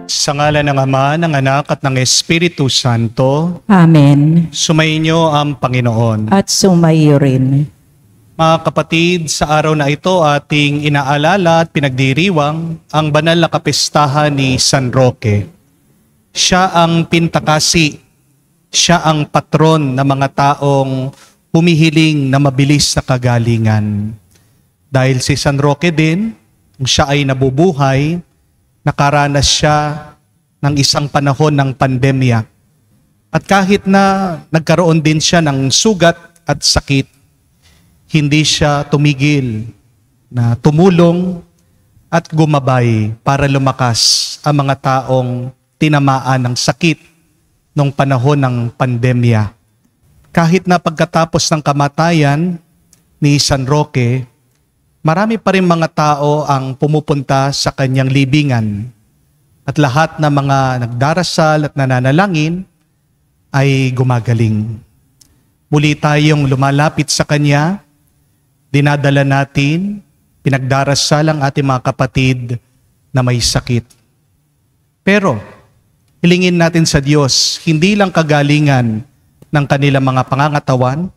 Sa ngalan ng Ama, ng Anak at ng Espiritu Santo. Amen. Sumainyo ang Panginoon. At sumayo rin. Mga kapatid, sa araw na ito ating inaalala at pinagdiriwang ang banal na kapistahan ni San Roque. Siya ang pintakasi, siya ang patron ng mga taong humihiling na mabilis na kagalingan. Dahil si San Roque din, kung siya ay nabubuhay, nakaranas siya ng isang panahon ng pandemya. At kahit na nagkaroon din siya ng sugat at sakit, hindi siya tumigil na tumulong at gumabay para lumakas ang mga taong tinamaan ng sakit nung panahon ng pandemya. Kahit na pagkatapos ng kamatayan ni San Roque, marami pa rin mga tao ang pumupunta sa kanyang libingan at lahat ng mga nagdarasal at nananalangin ay gumagaling. Muli tayong lumalapit sa kanya, dinadala natin, pinagdarasal ang ating mga kapatid na may sakit. Pero hilingin natin sa Diyos, hindi lang kagalingan ng kanilang mga pangangatawan,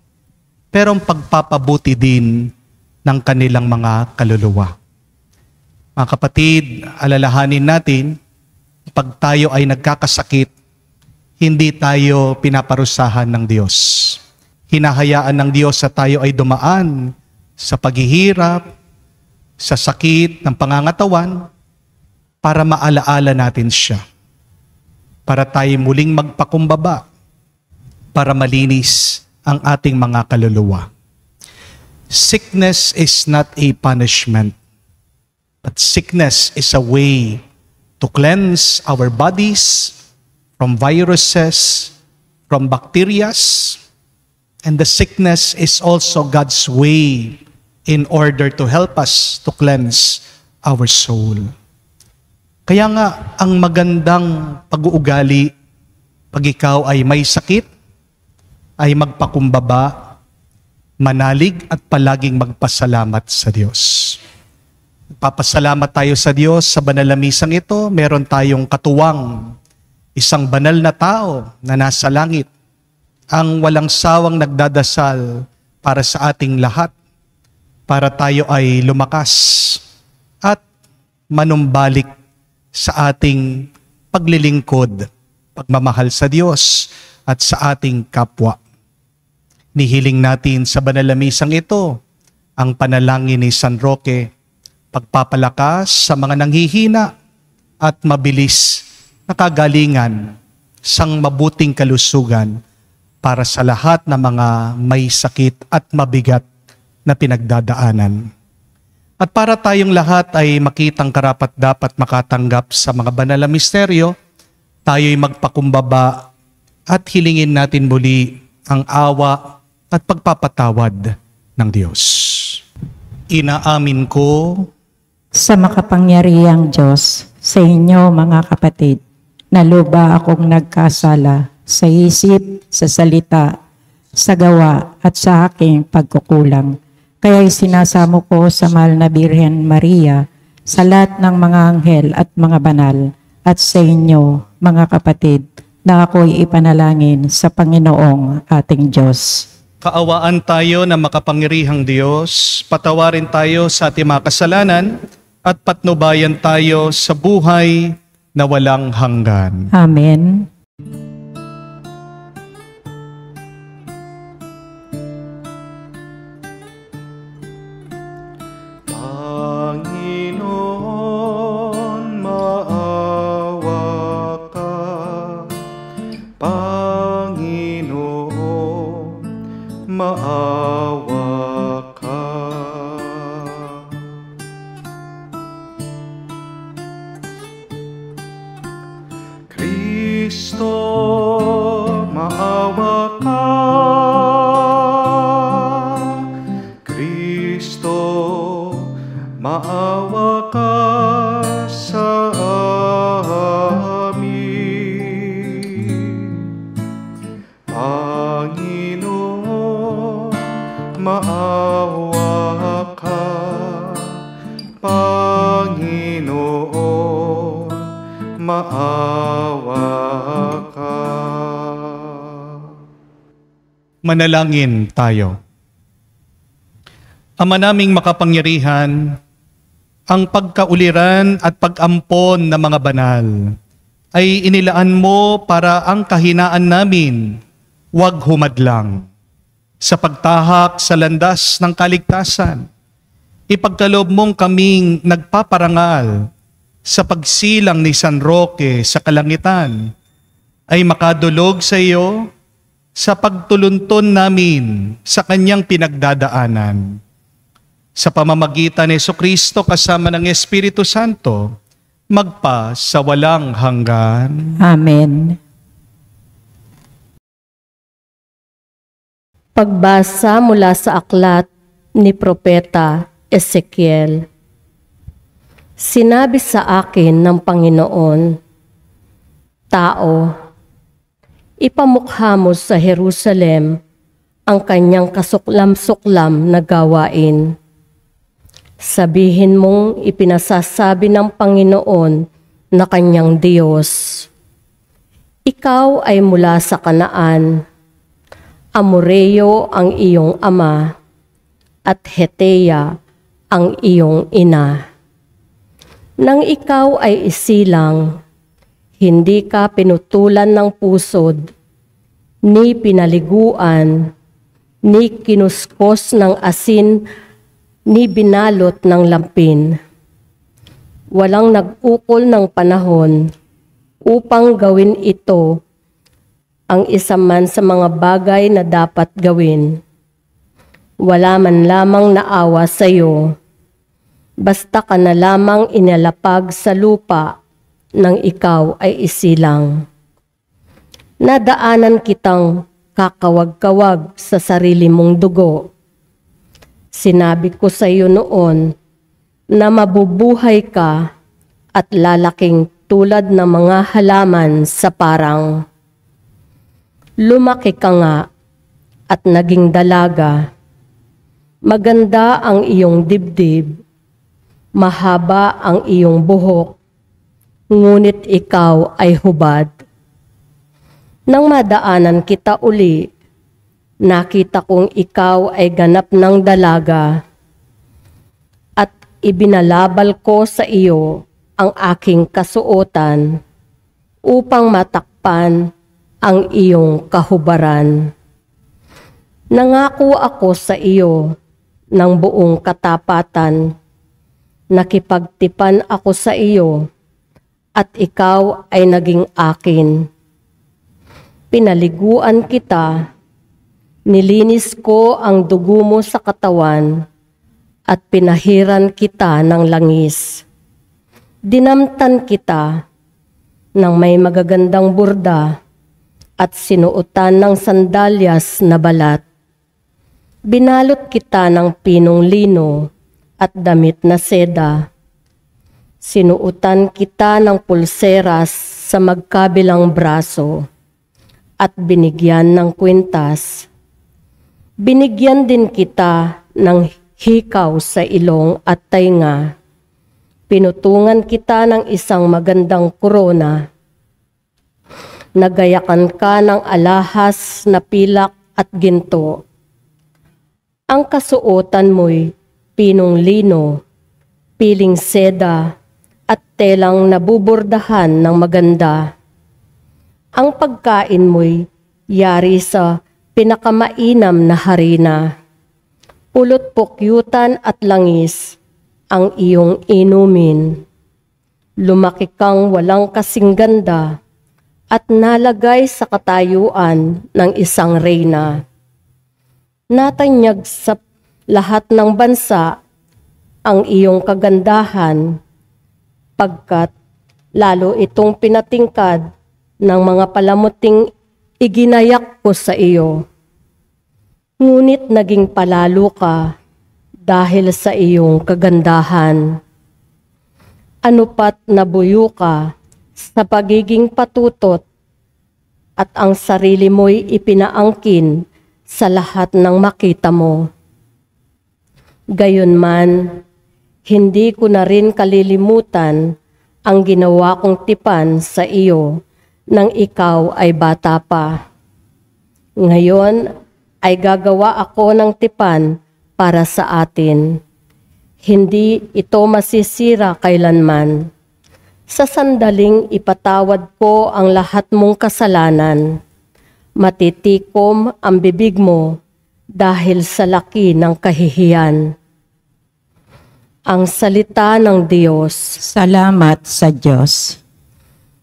pero ang pagpapabuti din ng kanilang mga kaluluwa. Mga kapatid, alalahanin natin, pag tayo ay nagkakasakit, hindi tayo pinaparusahan ng Diyos. Hinahayaan ng Diyos na tayo ay dumaan sa paghihirap, sa sakit ng pangangatawan, para maalaala natin siya. Para tayo muling magpakumbaba, para malinis ang ating mga kaluluwa. Sickness is not a punishment, but sickness is a way to cleanse our bodies from viruses, from bacteria, and the sickness is also God's way in order to help us to cleanse our soul. Kaya nga, ang magandang pag-uugali, pag ikaw ay may sakit, ay magpakumbaba, manalig at palaging magpasalamat sa Diyos. Papasalamat tayo sa Diyos sa banal na misang ito. Meron tayong katuwang, isang banal na tao na nasa langit, ang walang sawang nagdadasal para sa ating lahat, para tayo ay lumakas at manumbalik sa ating paglilingkod, pagmamahal sa Diyos at sa ating kapwa. Nihiling natin sa banal na misang ito ang panalangin ni San Roque, pagpapalakas sa mga nanghihina at mabilis na kagalingan, sang mabuting kalusugan para sa lahat ng mga may sakit at mabigat na pinagdadaanan. At para tayong lahat ay makitang karapat-dapat makatanggap sa mga banal na misteryo, tayo'y magpakumbaba at hilingin natin muli ang awa at pagpapatawad ng Diyos. Inaamin ko Sa makapangyarihang Diyos, sa inyo mga kapatid, na luba akong nagkasala sa isip, sa salita, sa gawa at sa aking pagkukulang. Kaya'y sinasamo ko sa mahal na Birhen Maria, sa lahat ng mga anghel at mga banal, at sa inyo mga kapatid, na ako'y ipanalangin sa Panginoong ating Diyos. kaawaan tayo ng makapangyarihang Diyos, patawarin tayo sa ating mga kasalanan, at patnubayan tayo sa buhay na walang hanggan. Amen. Panginoon, maawa ka. Panginoon, maawa ka. Kristo, maawa ka. Kristo, maawa ka sa amin. Panginoon, maawa ka. Panginoon, maawa ka. Manalangin tayo. Ama naming makapangyarihan, ang pagkauliran at pag-ampon ng mga banal ay inilaan mo para ang kahinaan namin huwag humadlang. Sa pagtahak sa landas ng kaligtasan, ipagkaloob mong kaming nagpaparangal sa pagsilang ni San Roque sa kalangitan ay makadulog sa iyo sa pagtulunton namin sa kanyang pinagdadaanan. Sa pamamagitan ni Jesucristo kasama ng Espiritu Santo, magpa sa walang hanggan. Amen. Pagbasa mula sa aklat ni Propeta Ezekiel. Sinabi sa akin ng Panginoon, Tao, ipamukha mo sa Jerusalem ang kanyang kasuklam-suklam na gawain. Sabihin mong ipinasasabi ng Panginoon na kanyang Diyos. Ikaw ay mula sa Kanaan. Amoreo ang iyong ama at Heteya ang iyong ina. Nang ikaw ay isilang, hindi ka pinutulan ng pusod, ni pinaliguan, ni kinuskos ng asin, ni binalot ng lampin. Walang nag-ukol ng panahon upang gawin ito ang isa man sa mga bagay na dapat gawin. Wala man lamang naawa sa iyo, basta ka na lamang inalapag sa lupa nang ikaw ay isilang. Nadaanan kitang kakawag-kawag sa sarili mong dugo. Sinabi ko sa iyo noon na mabubuhay ka at lalaking tulad ng mga halaman sa parang. Lumaki ka nga at naging dalaga. Maganda ang iyong dibdib, mahaba ang iyong buhok, ngunit ikaw ay hubad. Nang madaanan kita uli, nakita kong ikaw ay ganap ng dalaga at ibinalabal ko sa iyo ang aking kasuotan upang matakpan ang iyong kahubaran. Nangako ako sa iyo ng buong katapatan, nakipagtipan ako sa iyo at ikaw ay naging akin. Pinaliguan kita, nilinis ko ang dugo mo sa katawan at pinahiran kita ng langis. Dinamtan kita ng may magagandang burda at sinuotan ng sandalyas na balat. Binalot kita ng pinong lino at damit na seda. Sinuotan kita ng pulseras sa magkabilang braso at binigyan ng kwintas. Binigyan din kita ng hikaw sa ilong at tainga. Pinutungan kita ng isang magandang korona. Nagayakan ka ng alahas na pilak at ginto. Ang kasuotan mo'y pinong lino, piling seda, at telang nabubordahan ng maganda. Ang pagkain mo'y yari sa pinakamainam na harina. Pulot pukyutan at langis ang iyong inumin. Lumaki kang walang kasing ganda at nalagay sa katayuan ng isang reyna. Natanyag sa lahat ng bansa ang iyong kagandahan, pagkat lalo itong pinatingkad ng mga palamuting iginayak ko sa iyo. Ngunit naging palalo ka dahil sa iyong kagandahan. Ano pat nabuyo ka sa pagiging patutot at ang sarili mo'y ipinaangkin sa lahat ng makita mo. Gayunman, hindi ko na rin kalilimutan ang ginawa kong tipan sa iyo nang ikaw ay bata pa. Ngayon ay gagawa ako ng tipan para sa atin. Hindi ito masisira kailanman. Sa sandaling ipatawad ko ang lahat mong kasalanan. Matitikom ang bibig mo dahil sa laki ng kahihiyan. Ang salita ng Diyos. Salamat sa Diyos.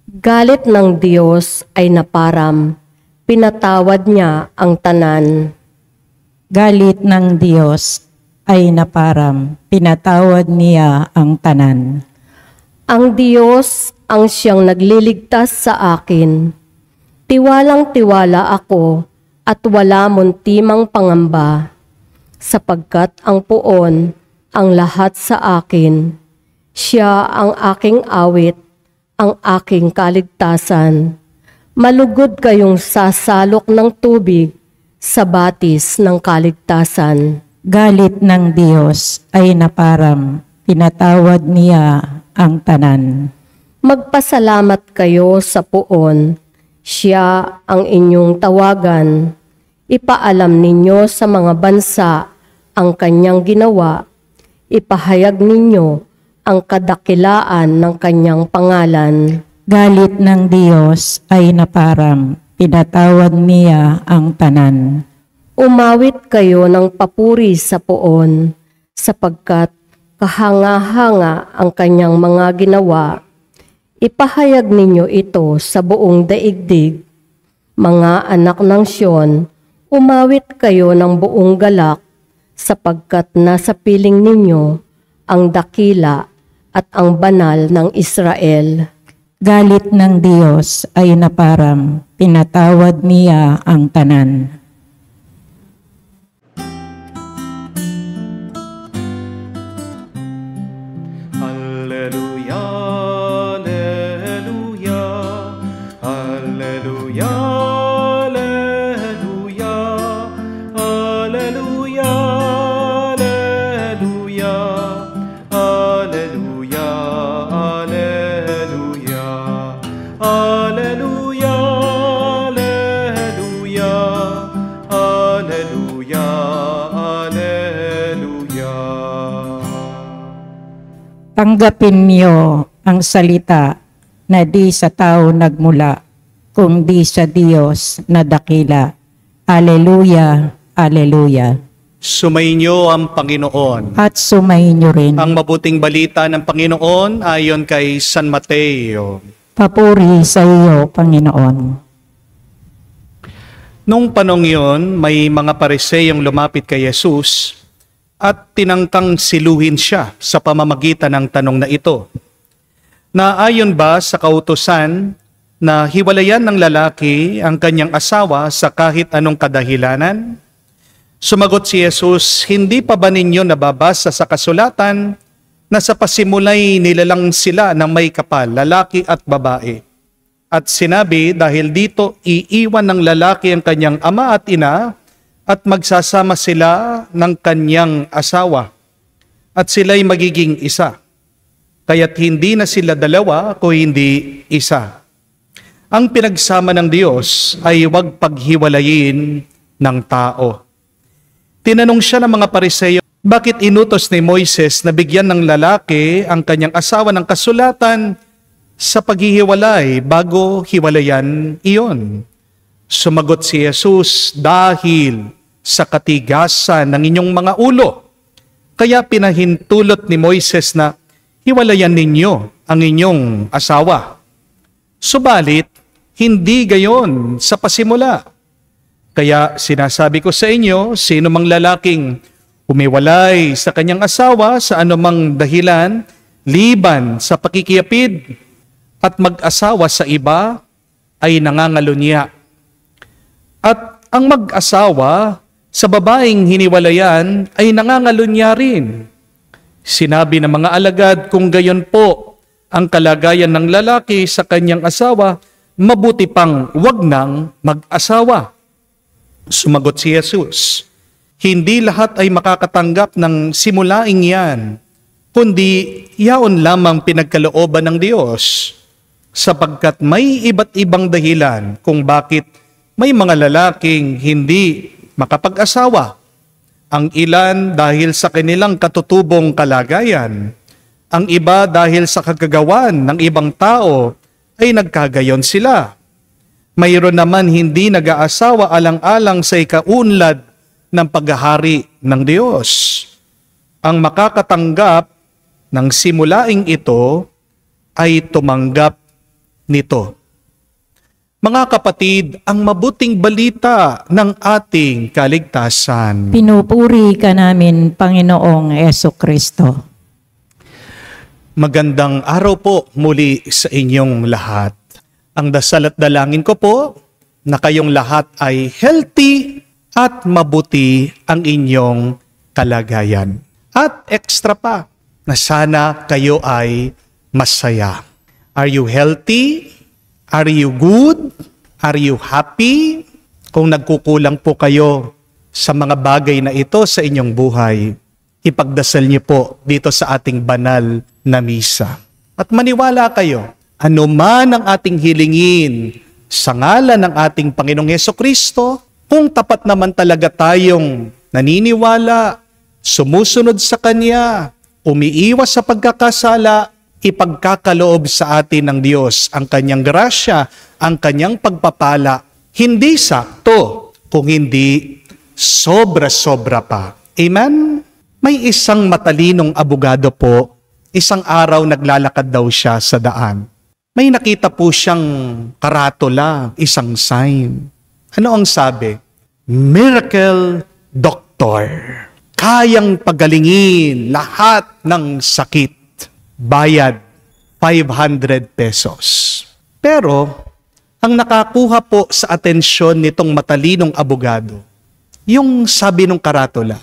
Galit ng Diyos ay naparam. Pinatawad niya ang tanan. Galit ng Diyos ay naparam. Pinatawad niya ang tanan. Ang Diyos ang siyang nagliligtas sa akin. Tiwalang-tiwala ako at wala muntimang pangamba, sapagkat ang puon ang lahat sa akin. Siya ang aking awit, ang aking kaligtasan. Malugod kayong sasalok ng tubig sa batis ng kaligtasan. Galit ng Diyos ay naparam. Pinatawad niya ang tanan. Magpasalamat kayo sa puon. Siya ang inyong tawagan. Ipaalam ninyo sa mga bansa ang kanyang ginawa. Ipahayag ninyo ang kadakilaan ng kanyang pangalan. Galit ng Diyos ay naparam. Pinatawad niya ang tanan. Umawit kayo ng papuri sa puon, sapagkat kahanga-hanga ang kanyang mga ginawa. Ipahayag ninyo ito sa buong daigdig. Mga anak ng Siyon, umawit kayo ng buong galak, sapagkat nasa piling ninyo ang dakila at ang banal ng Israel. Galit ng Diyos ay naparam. Pinatawad niya ang tanan. Alleluia, alleluia, alleluia, alleluia, alleluia, alleluia, alleluia, alleluia, alleluia, alleluia, alleluia, alleluia. Tanggapin niyo ang salita na di sa tao nagmula, kung di sa Diyos na dakila. Aleluya, aleluya. Sumainyo ang Panginoon. At sumayin niyo rin. Ang mabuting balita ng Panginoon ayon kay San Mateo. Papuri sa iyo, Panginoon. Nung panong yun, may mga Pariseyong lumapit kay Jesus at tinangkang siluhin siya sa pamamagitan ng tanong na ito. Na ayon ba sa kautusan na hiwalayan ng lalaki ang kanyang asawa sa kahit anong kadahilanan? Sumagot si Jesus, hindi pa ba ninyo nababasa sa kasulatan na sa pasimulay nilalang sila ng may kapal, lalaki at babae? At sinabi, dahil dito iiwan ng lalaki ang kanyang ama at ina at magsasama sila ng kanyang asawa at sila'y magiging isa. Kaya't hindi na sila dalawa kung hindi isa. Ang pinagsama ng Diyos ay huwag paghiwalayin ng tao. Tinanong siya ng mga Pariseo, bakit inutos ni Moises na bigyan ng lalaki ang kanyang asawa ng kasulatan sa paghihiwalay bago hiwalayan iyon? Sumagot si Jesus, dahil sa katigasan ng inyong mga ulo, kaya pinahintulot ni Moises na hiwalayan ninyo ang inyong asawa. Subalit, hindi gayon sa pasimula. Kaya sinasabi ko sa inyo, sino mang lalaking humiwalay sa kanyang asawa sa anumang dahilan, liban sa pakikiyapid at mag-asawa sa iba, ay nangangalunya. At ang mag-asawa sa babaeng hiniwalayan ay nangangalunya rin. Sinabi ng mga alagad, kung gayon po ang kalagayan ng lalaki sa kanyang asawa, mabuti pang wag nang mag-asawa. Sumagot si Jesus, hindi lahat ay makakatanggap ng simulaing yan, kundi yaon lamang pinagkalooban ng Diyos, sapagkat may iba't ibang dahilan kung bakit may mga lalaking hindi makapag-asawa. Ang ilan dahil sa kanilang katutubong kalagayan, ang iba dahil sa kagagawan ng ibang tao ay nagkagayon sila. Mayroon naman hindi nag-aasawa alang-alang sa ikaunlad ng paghahari ng Diyos. Ang makakatanggap ng simulaing ito ay tumanggap nito. Mga kapatid, ang mabuting balita ng ating kaligtasan. Pinupuri ka namin, Panginoong Jesucristo. Magandang araw po muli sa inyong lahat. Ang dasal at dalangin ko po na kayong lahat ay healthy at mabuti ang inyong kalagayan. At extra pa, na sana kayo ay masaya. Are you healthy? Are you good? Are you happy? Kung nagkukulang po kayo sa mga bagay na ito sa inyong buhay, ipagdasal niyo po dito sa ating banal na misa. At maniwala kayo, anuman ang ating hilingin sa ngalan ng ating Panginoong Hesukristo, kung tapat naman talaga tayong naniniwala, sumusunod sa Kanya, umiiwas sa pagkakasala, ipagkakaloob sa atin ng Diyos ang Kanyang grasya, ang Kanyang pagpapala, hindi sakto, kung hindi sobra-sobra pa. Amen? May isang matalinong abogado po, isang araw naglalakad daw siya sa daan. May nakita po siyang karatula, isang sign. Ano ang sabi? Miracle Doctor. Kayang pagalingin lahat ng sakit. Bayad 500 pesos. Pero, ang nakakuha po sa atensyon nitong matalinong abogado, yung sabi ng karatula,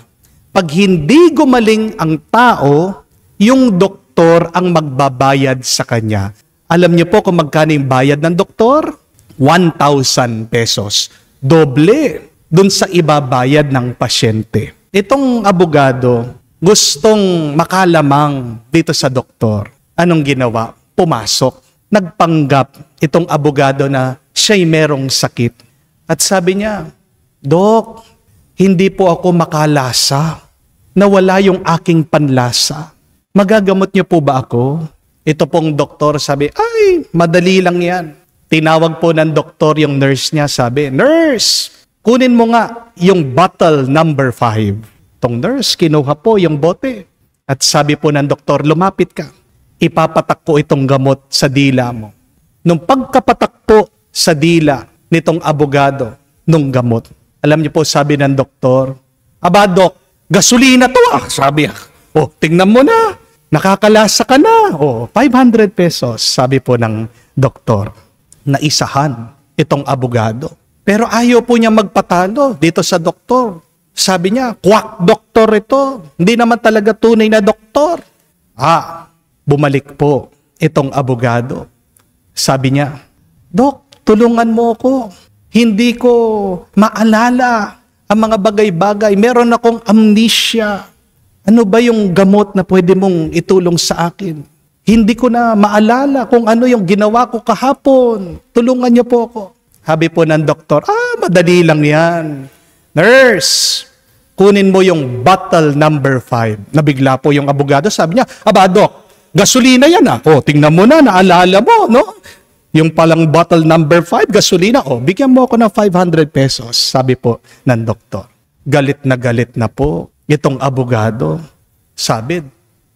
pag hindi gumaling ang tao, yung doktor ang magbabayad sa kanya. Alam niyo po kung magkano yung bayad ng doktor? 1,000 pesos. Doble dun sa ibabayad ng pasyente. Itong abogado, gustong makalamang dito sa doktor. Anong ginawa? Pumasok. Nagpanggap itong abogado na siya'y merong sakit. At sabi niya, Dok, hindi po ako makalasa. Nawala yung aking panlasa. Magagamot niyo po ba ako? Ito pong doktor sabi, ay, madali lang yan. Tinawag po ng doktor yung nurse niya, sabi, Nurse, kunin mo nga yung bottle number 5. Tong nurse, kinuha po yung bote. At sabi po ng doktor, lumapit ka. Ipapatak ko itong gamot sa dila mo. Nung pagkapatak po sa dila nitong abogado, nung gamot, alam niyo po, sabi ng doktor, aba dok, gasolina to ah. Sabi, oh, tingnan mo na. Nakakalasa ka na. Oh, 500 pesos, sabi po ng doktor. Naisahan itong abogado. Pero ayaw po niya magpatalo dito sa doktor. Sabi niya, quack doktor ito. Hindi naman talaga tunay na doktor. Bumalik po itong abogado. Sabi niya, Dok, tulungan mo ko. Hindi ko maalala ang mga bagay-bagay. Meron akong amnesia. Ano ba yung gamot na pwede mong itulong sa akin? Hindi ko na maalala kung ano yung ginawa ko kahapon. Tulungan niyo po ako. Sabi po ng doktor, madali lang yan. Nurse, kunin mo yung bottle number 5. Nabigla po yung abogado. Sabi niya, aba dok, gasolina yan ah. O, tingnan mo na, naalala mo, no? Yung palang bottle number 5, gasolina. O, bigyan mo ako ng 500 pesos. Sabi po ng doktor. Galit na po itong abogado. Sabi,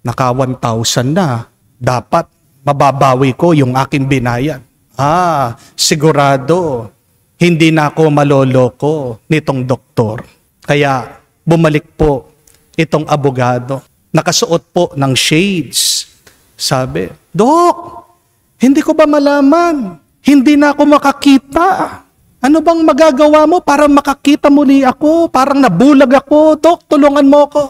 naka 1,000 na. Dapat mababawi ko yung aking binayad. Sigurado, hindi na ako maloloko nitong doktor. Kaya bumalik po itong abogado. Nakasuot po ng shades. Sabi, Dok, hindi ko ba malaman? Hindi na ako makakita. Ano bang magagawa mo para makakita muli ako? Parang nabulag ako. Dok, tulungan mo ako.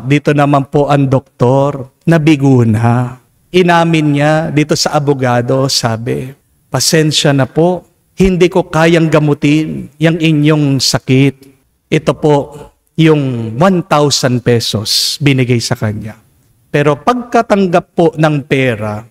Dito naman po ang doktor. Nabigo na. Inamin niya dito sa abogado, sabi, pasensya na po, hindi ko kayang gamutin yung inyong sakit. Ito po yung 1,000 pesos binigay sa kanya. Pero pagkatanggap po ng pera,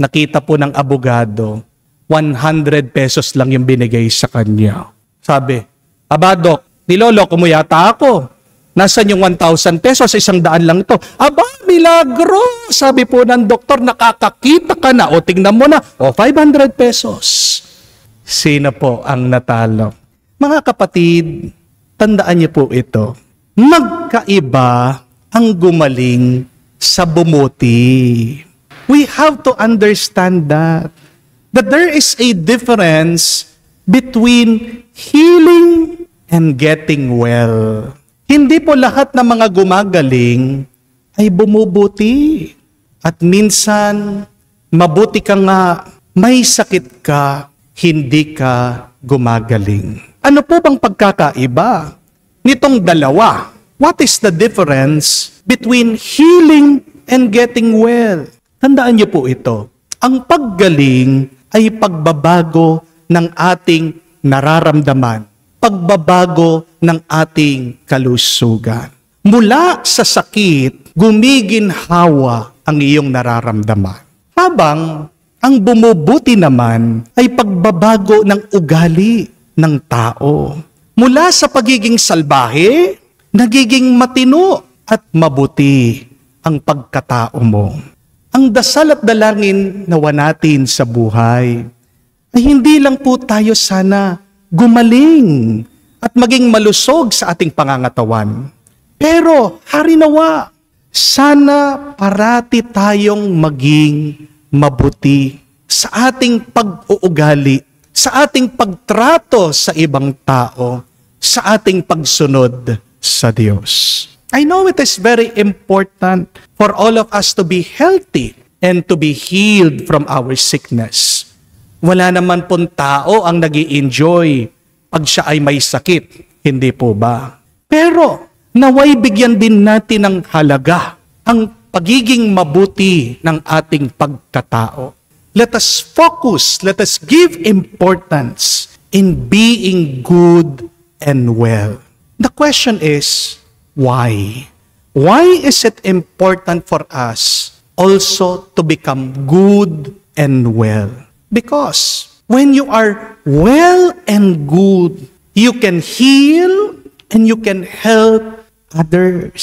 nakita po ng abogado, 100 pesos lang yung binigay sa kanya. Sabi, aba Dok, niloloko mo yata ako. Nasaan yung 1,000 pesos? 100 lang ito. Aba, milagro! Sabi po ng doktor, nakakakita ka na. O tingnan mo na. O 500 pesos. Sino po ang natalo? Mga kapatid, tandaan niyo po ito. Magkaiba ang gumaling sa bumuti. We have to understand that there is a difference between healing and getting well. Hindi po lahat ng mga gumagaling ay bumubuti. At minsan, mabuti ka nga, may sakit ka, hindi ka gumagaling. Ano po bang pagkakaiba nitong dalawa? What is the difference between healing and getting well? Tandaan niyo po ito. Ang paggaling ay pagbabago ng ating nararamdaman. Pagbabago ng ating kalusugan. Mula sa sakit, gumiginhawa ang iyong nararamdaman. Habang ang bumubuti naman ay pagbabago ng ugali ng tao. Mula sa pagiging salbahe, nagiging matino at mabuti ang pagkatao mo. Ang dasal at dalangin nawa natin sa buhay ay hindi lang po tayo sana gumaling at maging malusog sa ating pangangatawan. Pero, harinawa, sana parati tayong maging mabuti sa ating pag-uugali, sa ating pagtrato sa ibang tao, sa ating pagsunod sa Diyos. I know it is very important for all of us to be healthy and to be healed from our sickness. Wala naman pong tao ang nag-i-enjoy pag siya ay may sakit. Hindi po ba? Pero, naway bigyan din natin ng halaga ang pagiging mabuti ng ating pagkatao. Let us focus, let us give importance in being good and well. The question is, why? Why is it important for us also to become good and well? Because when you are well and good, you can heal and you can help others.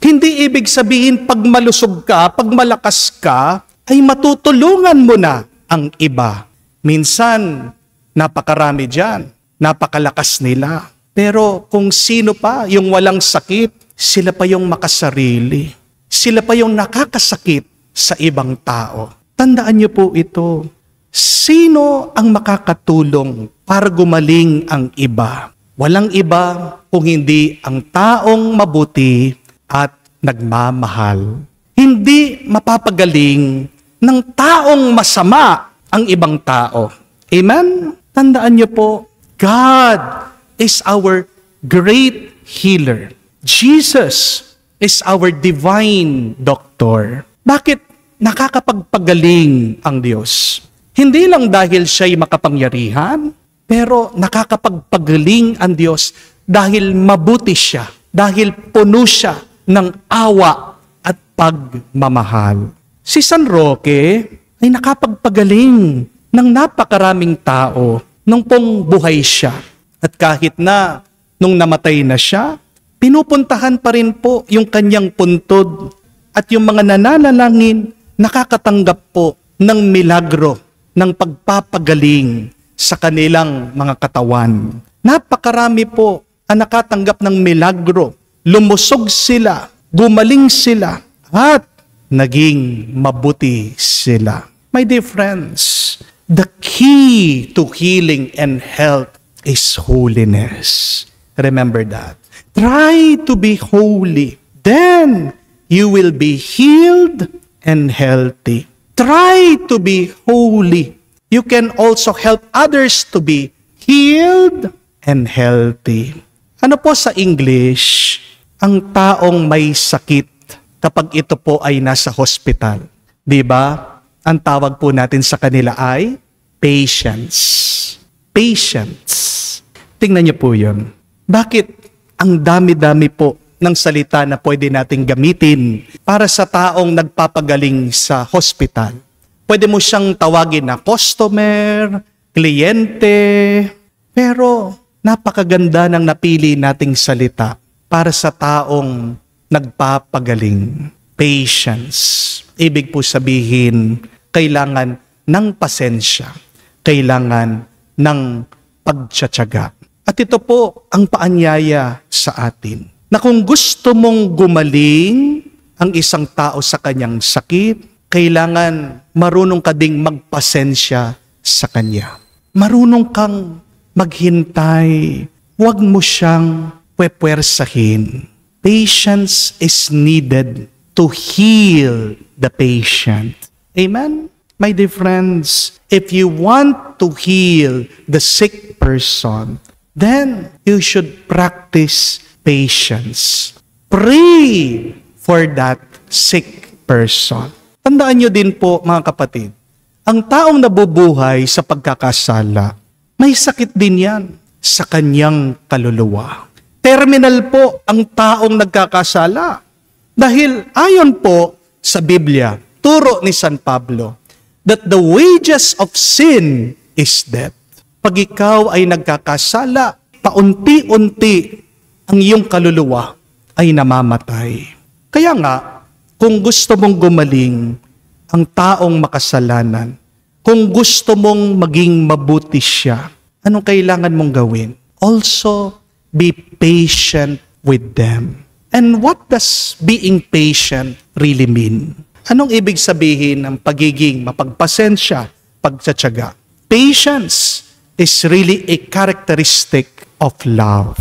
Hindi ibig sabihin pag malusog ka, pag malakas ka, ay matutulungan mo na ang iba. Minsan, napakarami dyan, napakalakas nila. Pero kung sino pa yung walang sakit, sila pa yung makasarili. Sila pa yung nakakasakit sa ibang tao. Tandaan niyo po ito. Sino ang makakatulong para gumaling ang iba? Walang iba kung hindi ang taong mabuti at nagmamahal. Hindi mapapagaling ng taong masama ang ibang tao. Amen? Tandaan niyo po, God is our great healer. Jesus is our divine doctor. Bakit nakakapagpagaling ang Diyos? Hindi lang dahil siya'y makapangyarihan, pero nakakapagpagaling ang Diyos dahil mabuti siya, dahil puno siya ng awa at pagmamahal. Si San Roque ay nakapagpagaling ng napakaraming tao nung pong buhay siya. At kahit na nung namatay na siya, pinupuntahan pa rin po yung kanyang puntod at yung mga nananalangin nakakatanggap po ng milagro ng pagpapagaling sa kanilang mga katawan. Napakarami po ang nakatanggap ng milagro. Lumusog sila, gumaling sila, at naging mabuti sila. My dear friends, the key to healing and health is holiness. Remember that. Try to be holy. Then you will be healed and healthy. Try to be holy. You can also help others to be healed and healthy. Ano po sa English? Ang taong may sakit kapag ito po ay nasa hospital. Di ba? Ang tawag po natin sa kanila ay patients. Patients. Tingnan niyo po yun. Bakit ang dami-dami po ng salita na pwede nating gamitin para sa taong nagpapagaling sa hospital. Pwede mo siyang tawagin na customer, kliyente, pero napakaganda ng napili nating salita para sa taong nagpapagaling. Patience. Ibig po sabihin, kailangan ng pasensya. Kailangan ng pagtsatsaga. At ito po ang paanyaya sa atin, na kung gusto mong gumaling ang isang tao sa kanyang sakit, kailangan marunong ka ding magpasensya sa kanya. Marunong kang maghintay. Huwag mo siyang pwepwersahin. Patience is needed to heal the patient. Amen? My dear friends, if you want to heal the sick person, then you should practice patience. Pray for that sick person. Tandaan nyo din po, mga kapatid, ang taong nabubuhay sa pagkakasala, may sakit din yan sa kanyang kaluluwa. Terminal po ang taong nagkakasala. Dahil ayon po sa Biblia, turo ni San Pablo, that the wages of sin is death. Pag ikaw ay nagkakasala, paunti-unti ang iyong kaluluwa ay namamatay. Kaya nga, kung gusto mong gumaling ang taong makasalanan, kung gusto mong maging mabuti siya, anong kailangan mong gawin? Also, be patient with them. And what does being patient really mean? Anong ibig sabihin ng pagiging mapagpasensya, pagtsatsaga? Patience is really a characteristic of love.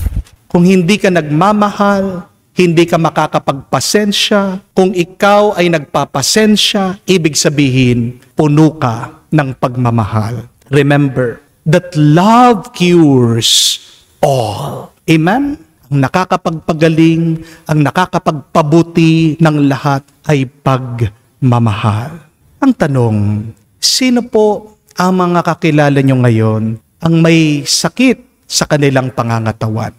Kung hindi ka nagmamahal, hindi ka makakapagpasensya. Kung ikaw ay nagpapasensya, ibig sabihin, puno ka ng pagmamahal. Remember that love cures all. Amen? Ang nakakapagpagaling, ang nakakapagpabuti ng lahat ay pagmamahal. Ang tanong, sino po ang mga kakilala nyo ngayon ang may sakit sa kanilang pangangatawan?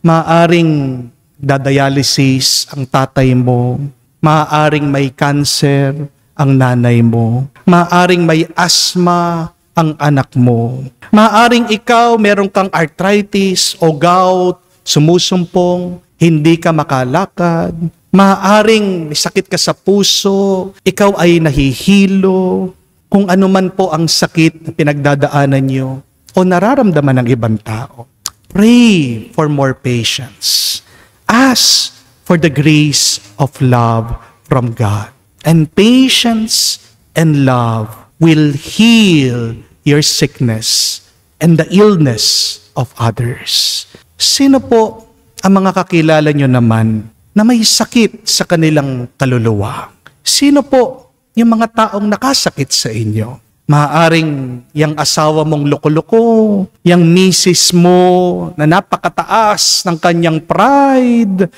Maaring dadialysis ang tatay mo, maaring may cancer ang nanay mo, maaring may asthma ang anak mo, maaring ikaw meron kang arthritis o gout, sumusumpong, hindi ka makalakad, maaaring may sakit ka sa puso, ikaw ay nahihilo, kung ano man po ang sakit na pinagdadaanan nyo o nararamdaman ng ibang tao. Pray for more patience. Ask for the grace of love from God. And patience and love will heal your sickness and the illness of others. Sino po ang mga kakilala nyo naman na may sakit sa kanilang kaluluwa? Sino po yung mga taong nakasakit sa inyo? Maaaring yung asawa mong loko-loko, yung misis mo na napakataas ng kanyang pride,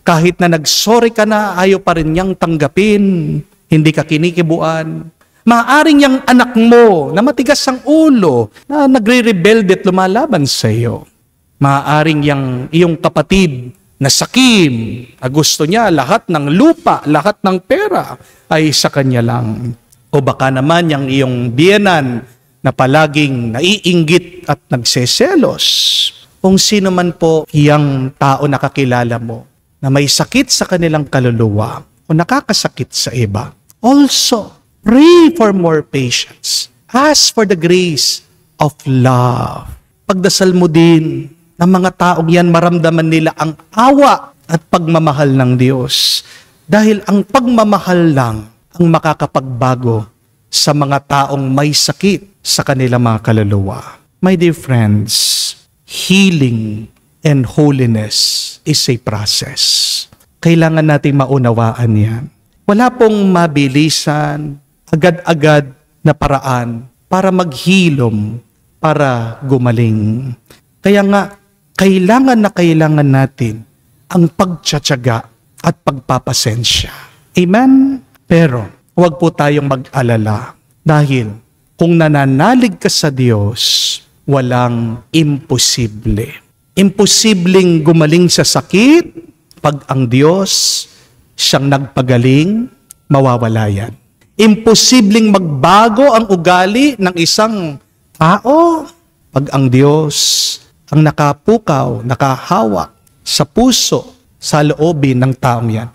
kahit na nagsorry ka na, ayaw pa rin niyang tanggapin, hindi ka kinikibuan. Maaaring yung anak mo na matigas ang ulo, na nagre-rebelde at lumalaban sa iyo. Maaaring yung iyong kapatid na sakim, na gusto niya lahat ng lupa, lahat ng pera ay sa kanya lang. O baka naman yung iyong biyenan na palaging naiinggit at nagseselos. Kung sino man po yung tao na kakilala mo na may sakit sa kanilang kaluluwa o nakakasakit sa iba, also pray for more patience. Ask for the grace of love. Pagdasal mo din ng mga taong yan, maramdaman nila ang awa at pagmamahal ng Diyos. Dahil ang pagmamahal lang ang makakapagbago sa mga taong may sakit sa kanilang mga kaluluwa. My dear friends, healing and holiness is a process. Kailangan nating maunawaan yan. Wala pong mabilisan, agad-agad na paraan para maghilom, para gumaling. Kaya nga, kailangan natin ang pagtsatsaga at pagpapasensya. Amen? Pero, huwag po tayong mag-alala dahil kung nananalig ka sa Diyos, walang imposible. Imposibleng gumaling sa sakit, Pag ang Diyos siyang nagpagaling, mawawala yan. Imposibleng magbago ang ugali ng isang tao pag ang Diyos ang nakapukaw, nakahawak sa puso, sa loobin ng taong yan.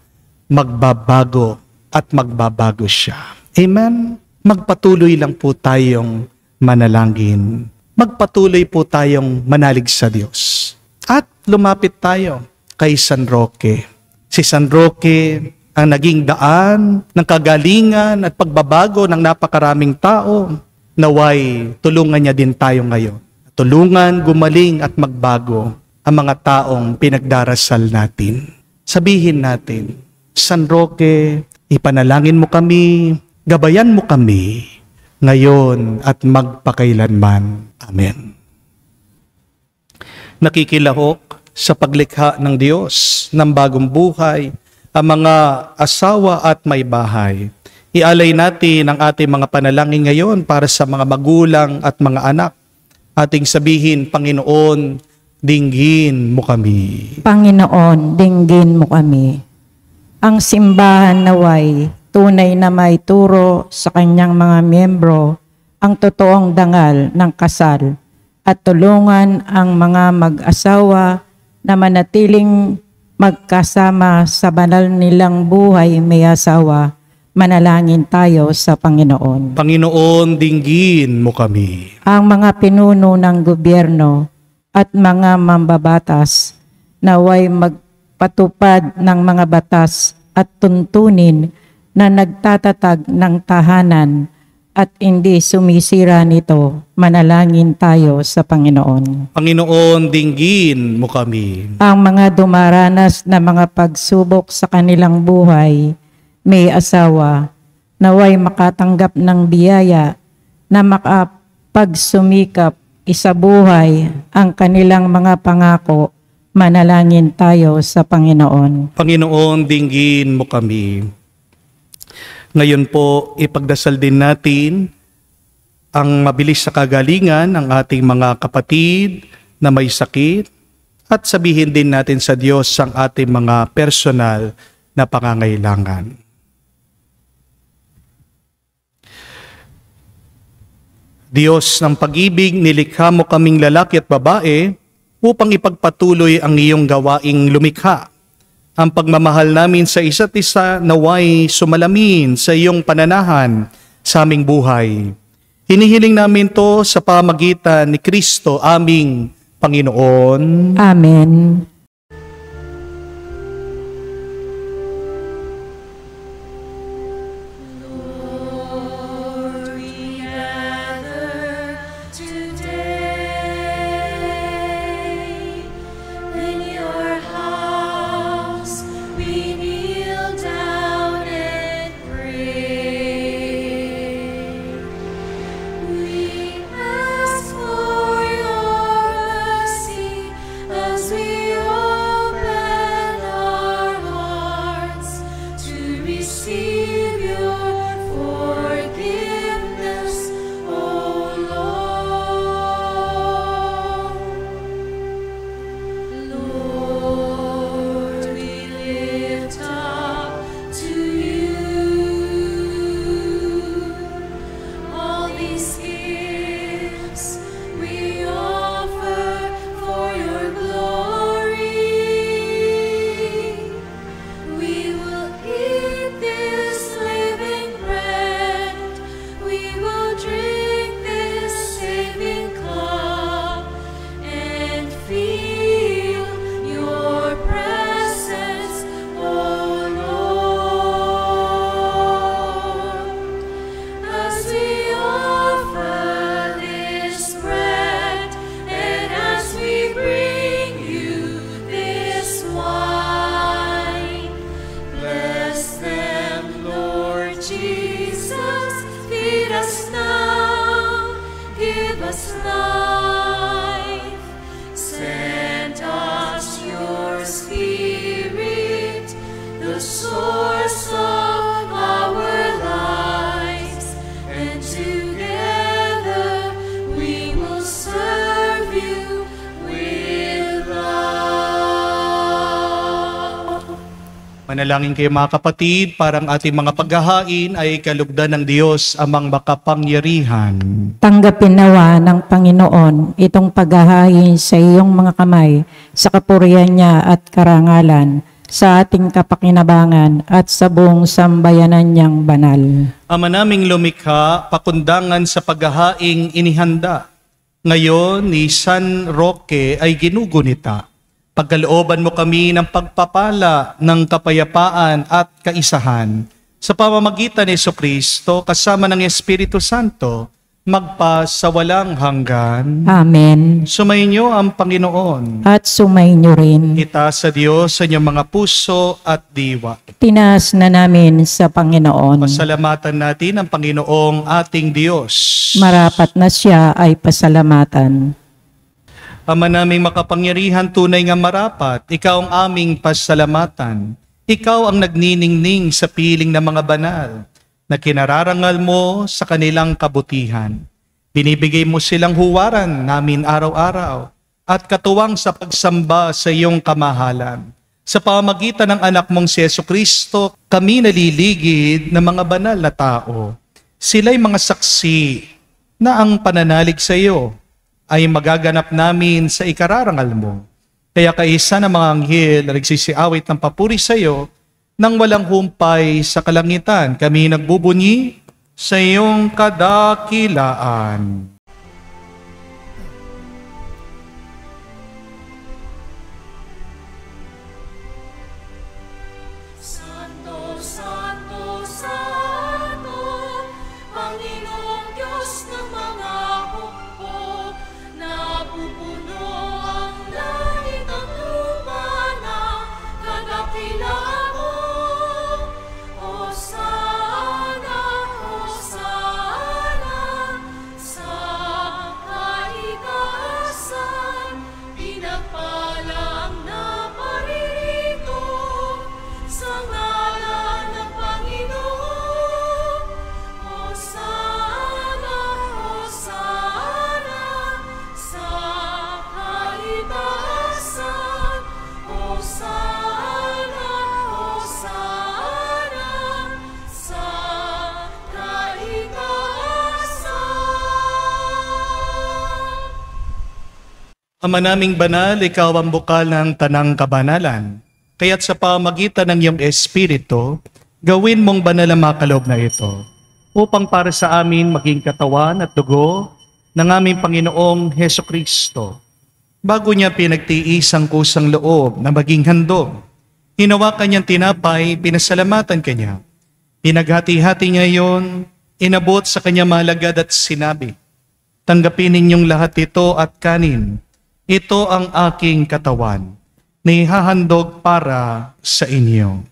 Magbabago at magbabago siya. Amen? Magpatuloy lang po tayong manalangin. Magpatuloy po tayong manalig sa Diyos. At lumapit tayo kay San Roque. Si San Roque ang naging daan ng kagalingan at pagbabago ng napakaraming tao. Naway, tulungan niya din tayo ngayon. Tulungan, gumaling at magbago ang mga taong pinagdarasal natin. Sabihin natin, San Roque, ipanalangin mo kami, gabayan mo kami, ngayon at magpakailanman. Amen. Nakikilahok sa paglikha ng Diyos ng bagong buhay, ang mga asawa at may bahay. Ialay natin ang ating mga panalangin ngayon para sa mga magulang at mga anak. Ating sabihin, Panginoon, dinggin mo kami. Panginoon, dinggin mo kami. Ang simbahan naway, tunay na may turo sa kanyang mga miyembro ang totoong dangal ng kasal at tulungan ang mga mag-asawa na manatiling magkasama sa banal nilang buhay may asawa. Manalangin tayo sa Panginoon. Panginoon, dinggin mo kami. Ang mga pinuno ng gobyerno at mga mambabatas naway magpatupad ng mga batas at tuntunin na nagtatatag ng tahanan at hindi sumisira nito. Manalangin tayo sa Panginoon. Panginoon, dinggin mo kami. Ang mga dumaranas na mga pagsubok sa kanilang buhay, may asawa, naway makatanggap ng biyaya na makapagsumikap isabuhay ang kanilang mga pangako. Manalangin tayo sa Panginoon. Panginoon, dinggin mo kami. Ngayon po, ipagdasal din natin ang mabilis sa kagalingan ng ating mga kapatid na may sakit at sabihin din natin sa Diyos ang ating mga personal na pangangailangan. Diyos ng pag-ibig, nilikha mo kaming lalaki at babae upang ipagpatuloy ang iyong gawaing lumikha. Ang pagmamahal namin sa isa't isa naway sumalamin sa iyong pananahan sa aming buhay. Hinihiling namin to sa pamagitan ni Kristo aming Panginoon. Amen. Manalangin kayo mga kapatid, parang ating mga paghahain ay kalugdan ng Diyos amang makapangyarihan. Tanggapin nawa ng Panginoon itong paghahain sa iyong mga kamay sa kapurihan niya at karangalan, sa ating kapakinabangan at sa buong sambayanan niyang banal. Ama naming lumikha, pakundangan sa paghahaing inihanda. Ngayon ni San Roque ay ginugunita. Pagkalooban mo kami ng pagpapala ng kapayapaan at kaisahan sa pamamagitan ni Jesucristo kasama ng Espiritu Santo, magpa sa walang hanggan. Amen. Sumainyo ang Panginoon. At sumainyo rin. Itaas sa Diyos sa inyong mga puso at diwa. Tinaas na namin sa Panginoon. Pasalamatan natin ang Panginoong ating Diyos. Marapat na siya ay pasalamatan. Ama naming makapangyarihan, tunay nga marapat, ikaw ang aming pasalamatan. Ikaw ang nagniningning sa piling ng mga banal na kinararangal mo sa kanilang kabutihan. Binibigay mo silang huwaran namin araw-araw at katuwang sa pagsamba sa iyong kamahalan. Sa pamamagitan ng anak mong si Jesucristo, kami naliligid ng mga banal na tao. Sila'y mga saksi na ang pananalig sa iyo ay magaganap namin sa ikararangal mo. Kaya kaisa ng mga anghel na nagsisiawit ng papuri sa iyo, nang walang humpay sa kalangitan, kami nagbubunyi sa iyong kadakilaan. Santo, Santo, Santo, Panginoong Diyos ng mga hukbo, napupuno ang langit at lupa ng kadakilaan mo. Hosana, Hosana, sa kaitaasan, pinagpala ang naparirito sa ngalan ng Panginoon. Hosana, Hosana, sa kaitaasan. Hosana, Hosana, sa kaitaasan. Ama naming banal, ikaw ang bukal ng tanang kabanalan. Kaya't sa pamagitan ng iyong Espiritu, gawin mong banal ang mga kaloob na ito, upang para sa amin maging katawan at dugo ng aming Panginoong Hesukristo. Bago niya pinagtiis ang kusang loob na maging handog, hinawakan niyang tinapay, pinasalamatan kanya. Pinaghati-hati niya iyon, inabot sa kanya malagad at sinabi, "Tanggapin ninyong lahat ito at kanin. Ito ang aking katawan, na ihahandog para sa inyo."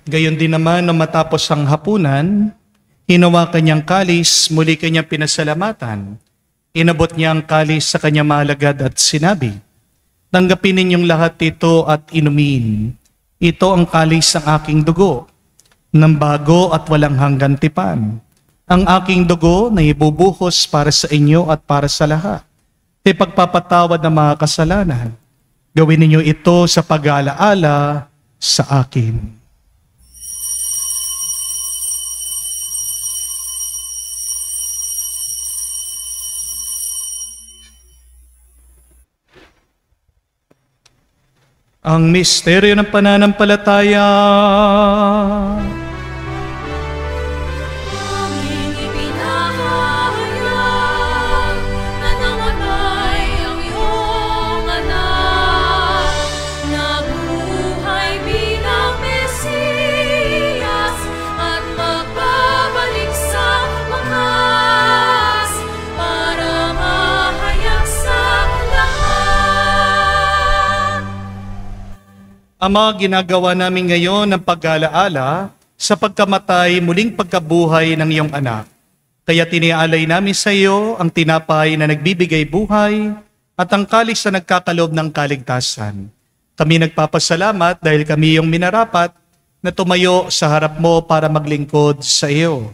Gayon din naman na matapos ang hapunan, hinawakan niyang kalis, muli kanyang pinasalamatan. Inabot niya ang kalis sa kanyang malagad at sinabi, "Tanggapin ninyong lahat ito at inumin. Ito ang kalis ng aking dugo, ng bago at walang hanggan tipan. Ang aking dugo na ibubuhos para sa inyo at para sa lahat. Ipagpapatawad ng mga kasalanan. Gawin ninyo ito sa pag-aalaala sa akin." Ang misteryo ng pananampalataya. Aming ipinahayag na namatay ang iyong anak, nabuhay bilang Mesiyas at magbabalik sa wakas para mahayag sa lahat. Ama, ginagawa namin ngayon ang pag-alaala sa pagkamatay, muling pagkabuhay ng iyong anak. Kaya tinialay namin sa iyo ang tinapay na nagbibigay buhay at ang kalis na nagkakalob ng kaligtasan. Kami nagpapasalamat dahil kami iyong minarapat na tumayo sa harap mo para maglingkod sa iyo.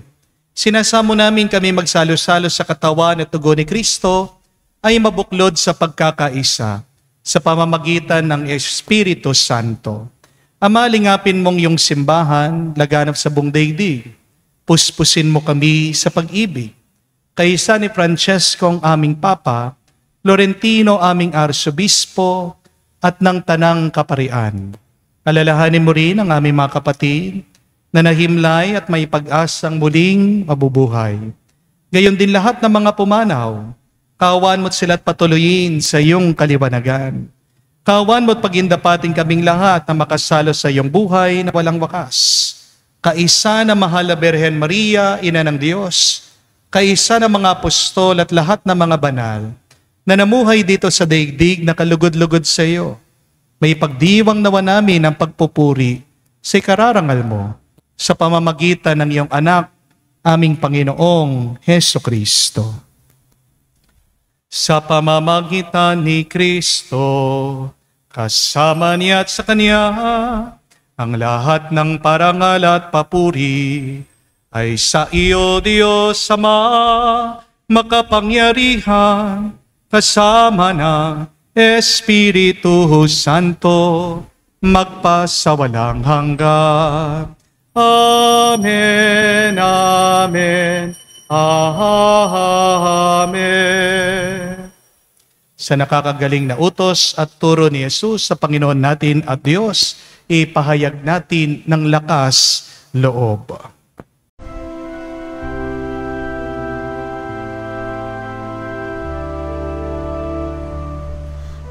Sinasamo namin kami magsalo-salo sa katawan at dugo ni Kristo ay mabuklod sa pagkakaisa sa pamamagitan ng Espiritu Santo. Ama, lingapin mong yung simbahan, laganap sa buong daigdig. Puspusin mo kami sa pag-ibig. Kaysa ni Francesco ang aming Papa, Florentino aming Arsobispo, at ng Tanang Kaparian. Alalahanin mo rin ang aming mga kapatid na nahimlay at may pag-asang muling mabubuhay. Gayon din lahat ng mga pumanaw, kawan mo't sila't patuloyin sa iyong kaliwanagan. Kawan mo't pagindapating kaming lahat na makasalo sa iyong buhay na walang wakas. Kaisa na mahal na Birhen Maria, Ina ng Diyos, kaisa ng mga apostol at lahat ng mga banal, na namuhay dito sa daigdig na kalugod-lugod sa iyo. May pagdiwang nawa namin ang pagpupuri sa ikararangal mo sa pamamagitan ng iyong anak, aming Panginoong Heso Kristo. Sa pamamagitan ni Kristo, kasama niya at sa Kanya, ang lahat ng parangal at papuri ay sa iyo, Diyos Ama, makapangyarihan, kasama ng Espiritu Santo, magpasawalang hanggan. Amen, Amen, Amen. Sa nakakagaling na utos at turo ni Jesus sa Panginoon natin at Diyos, ipahayag natin ng lakas loob.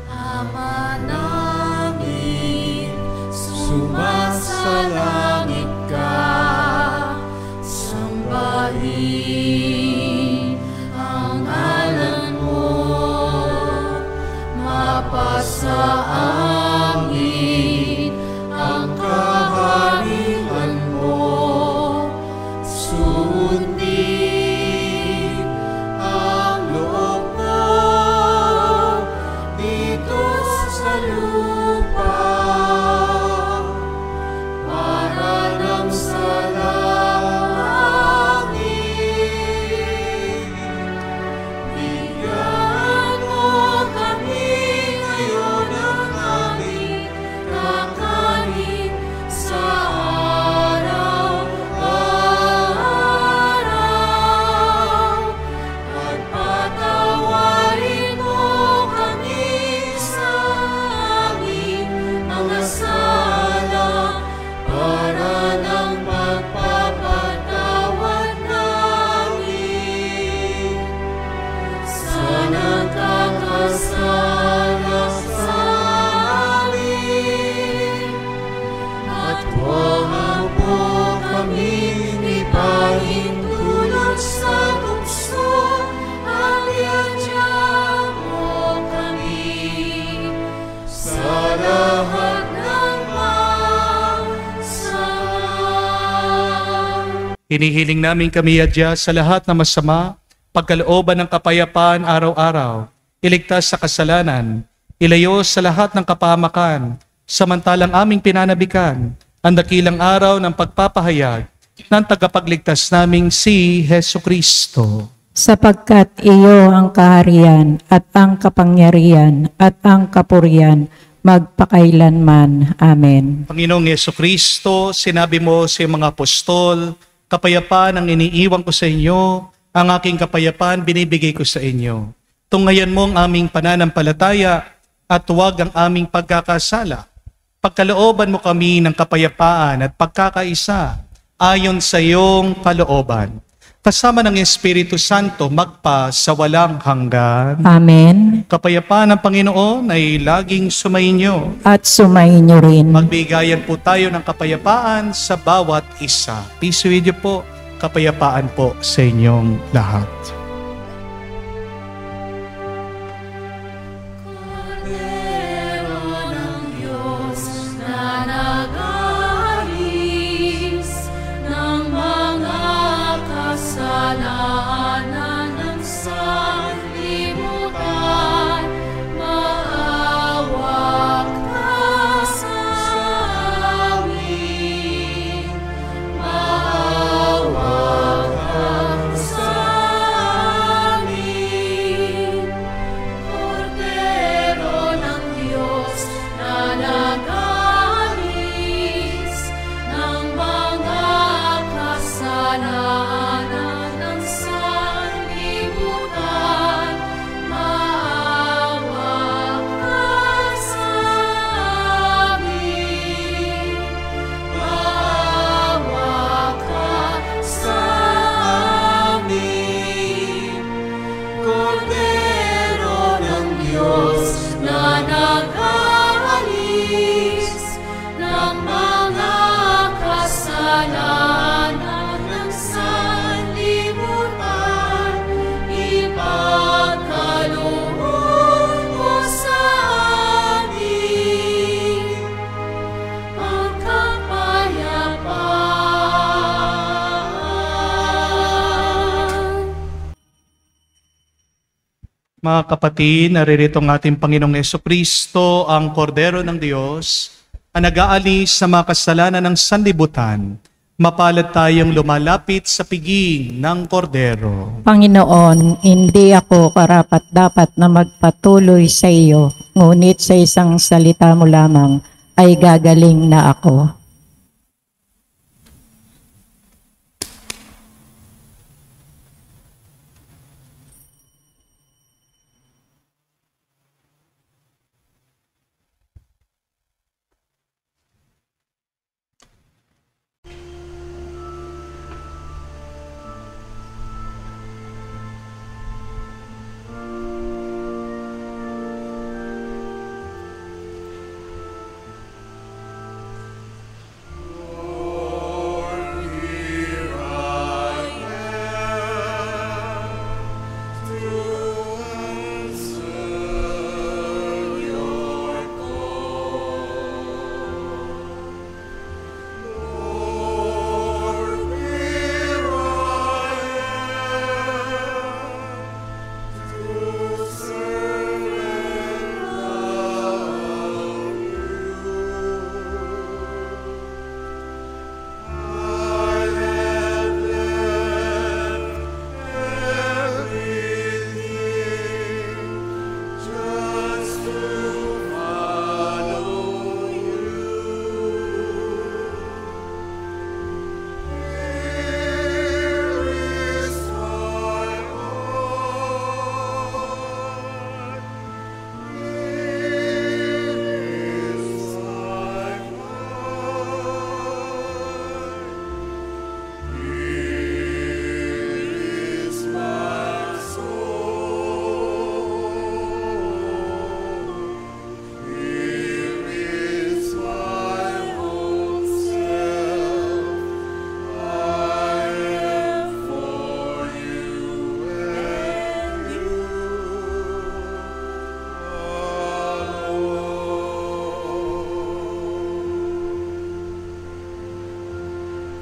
Ama namin, sumasalangit ka, sambahin ang ngalan mo, mapasa amin ang kaharian mo, sundin ang loob mo dito sa lupa, para nang sa langit. Bigyan mo kami ngayon ng aming kakanin sa araw-araw, at patawarin mo kami sa aming mga sala, para ng pagpapatawad namin sa nagkakasala sa amin. At huwag mo kaming ipahintulot sa tukso, at iadya mo kami sa lahat ng masama. Hinihiling namin kami adya sa lahat na masama, pagkalooban ng kapayapaan araw-araw, iligtas sa kasalanan, ilayo sa lahat ng kapahamakan, samantalang aming pinanabikan ang dakilang araw ng pagpapahayag ng tagapagligtas naming si Heso Kristo. Sapagkat iyo ang kaharian at ang kapangyarihan at ang kapurihan magpakailanman. Amen. Panginoong Yesu Kristo, sinabi mo sa iyong mga apostol, kapayapaan ang iniiwan ko sa inyo, ang aking kapayapaan binibigay ko sa inyo. Tunghayan mo ang aming pananampalataya at huwag ang aming pagkakasala. Pagkalooban mo kami ng kapayapaan at pagkakaisa ayon sa iyong kalooban. Kasama ng Espiritu Santo magpa sa walang hanggan. Amen. Kapayapaan ng Panginoon ay laging sumainyo. At sumainyo rin. Magbigayan po tayo ng kapayapaan sa bawat isa. Peace with you po. Kapayapaan po sa inyong lahat. Kordero ng Diyos na nag-aalis ng mga kasalanan ng sanlibutan, maawa ka sa amin. Mga kapatid, naririto ang ating Panginoong Jesucristo, ang Kordero ng Diyos, ang nag-aalis sa mga kasalanan ng sanlibutan. Mapalad tayong lumalapit sa piging ng Kordero. Panginoon, hindi ako karapat-dapat na magpatuloy sa iyo, ngunit sa isang salita mo lamang ay gagaling na ako.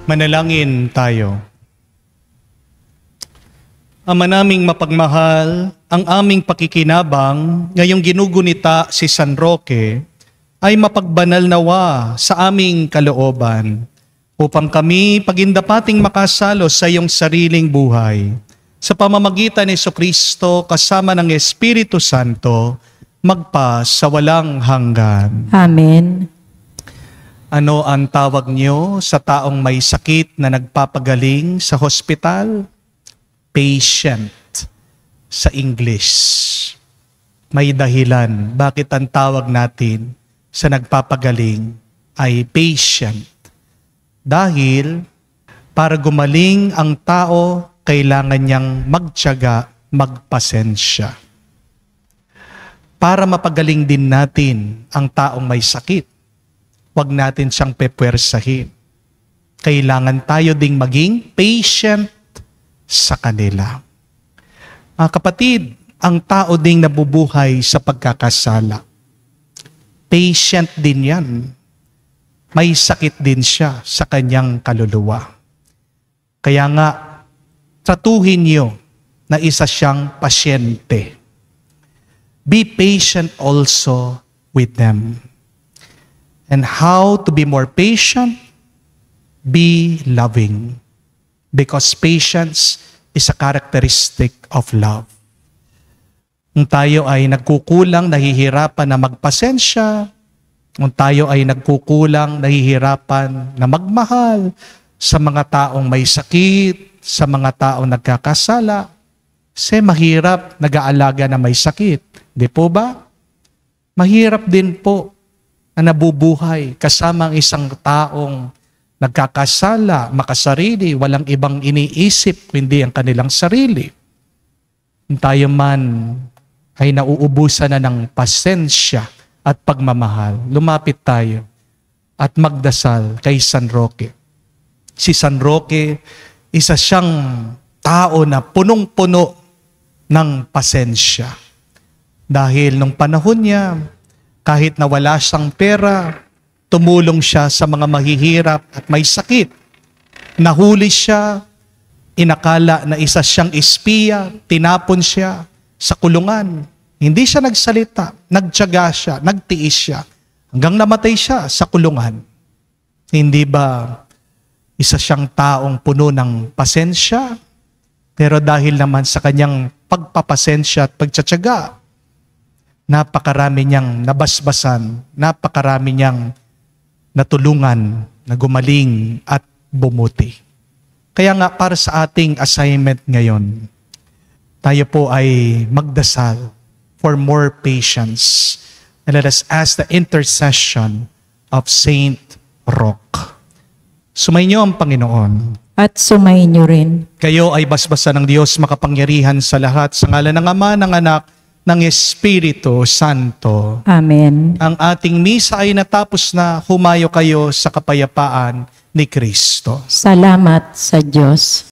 Manalangin tayo. Ama naming mapagmahal, ang aming pakikinabang ngayong ginugunita si San Roque ay mapagbanal nawa sa aming kalooban upang kami pagindapating makasalo sa iyong sariling buhay. Sa pamamagitan ni Jesucristo kasama ng Espiritu Santo, magpa sa walang hanggan. Amen. Ano ang tawag niyo sa taong may sakit na nagpapagaling sa hospital? Patient sa English. May dahilan bakit ang tawag natin sa nagpapagaling ay patient. Dahil para gumaling ang tao, kailangan niyang magtiyaga, magpasensya. Para mapagaling din natin ang taong may sakit, huwag natin siyang pepwersahin. Kailangan tayo ding maging patient sa kanila. Mga kapatid, ang tao ding nabubuhay sa pagkakasala. Patient din yan. May sakit din siya sa kanyang kaluluwa. Kaya nga, tratuhin niyo na isa siyang pasyente. Be patient also with them. And how to be more patient? Be loving. Because patience is a characteristic of love. Kung tayo ay nagkukulang, nahihirapan na magpasensya, kung tayo ay nagkukulang, nahihirapan na magmahal sa mga taong may sakit, sa mga taong nagkakasala, kasi mahirap nag-aalaga na may sakit. Di po ba? Mahirap din po na nabubuhay kasama ang isang taong nagkakasala, makasarili, walang ibang iniisip kundi ang kanilang sarili. Kung tayo man ay nauubusan na ng pasensya at pagmamahal, lumapit tayo at magdasal kay San Roque. Si San Roque, isa siyang tao na punong-puno ng pasensya. Dahil nung panahon niya, kahit na wala siyang pera, tumulong siya sa mga mahihirap at may sakit. Nahuli siya, inakala na isa siyang espiya, tinapon siya, sa kulungan. Hindi siya nagsalita, nagtiyaga siya, nagtiis siya, hanggang namatay siya sa kulungan. Hindi ba isa siyang taong puno ng pasensya? Pero dahil naman sa kanyang pagpapasensya at pagtitiyaga, napakarami niyang nabasbasan, napakarami niyang natulungan na gumaling at bumuti. Kaya nga para sa ating assignment ngayon, tayo po ay magdasal for more patience. And let us ask the intercession of Saint Roque. Sumainyo ang Panginoon. At sumainyo rin. Kayo ay basbasan ng Diyos makapangyarihan sa lahat, sa ngalan ng Ama, ng Anak, ng Espiritu Santo. Amen. Ang ating misa ay natapos na. Humayo kayo sa kapayapaan ni Kristo. Salamat sa Diyos.